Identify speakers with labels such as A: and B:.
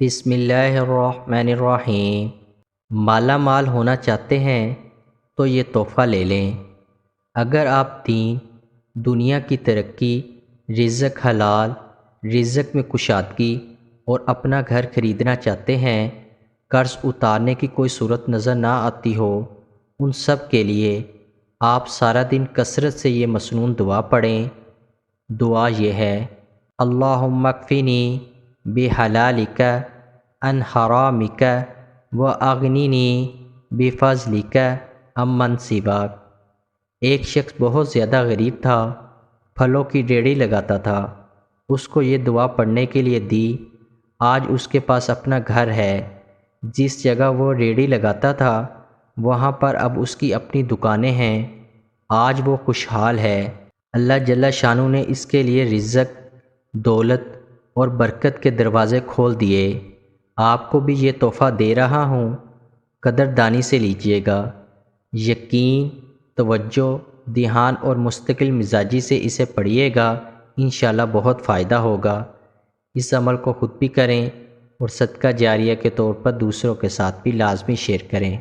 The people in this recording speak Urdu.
A: بسم اللہ الرحمن الرحیم۔ مالا مال ہونا چاہتے ہیں تو یہ تحفہ لے لیں۔ اگر آپ دین، دنیا کی ترقی، رزق حلال، رزق میں کشادگی اور اپنا گھر خریدنا چاہتے ہیں، قرض اتارنے کی کوئی صورت نظر نہ آتی ہو، ان سب کے لیے آپ سارا دن کثرت سے یہ مسنون دعا پڑھیں۔ دعا یہ ہے: اللہم اکفنی بحلالک عن حرامک واغننی بفضلک عمن سواک۔ ایک شخص بہت زیادہ غریب تھا، پھلوں کی ریہڑی لگاتا تھا۔ اس کو یہ دعا پڑھنے کے لیے دی۔ آج اس کے پاس اپنا گھر ہے۔ جس جگہ وہ ریہڑی لگاتا تھا وہاں پر اب اس کی اپنی دکانیں ہیں۔ آج وہ خوشحال ہے۔ اللہ جل شانہ نے اس کے لیے رزق، دولت اور برکت کے دروازے کھول دیے۔ آپ کو بھی یہ تحفہ دے رہا ہوں، قدردانی سے لیجئے گا۔ یقین، توجہ، دھیان اور مستقل مزاجی سے اسے پڑھیے گا، انشاءاللہ بہت فائدہ ہوگا۔ اس عمل کو خود بھی کریں اور صدقہ جاریہ کے طور پر دوسروں کے ساتھ بھی لازمی شیئر کریں۔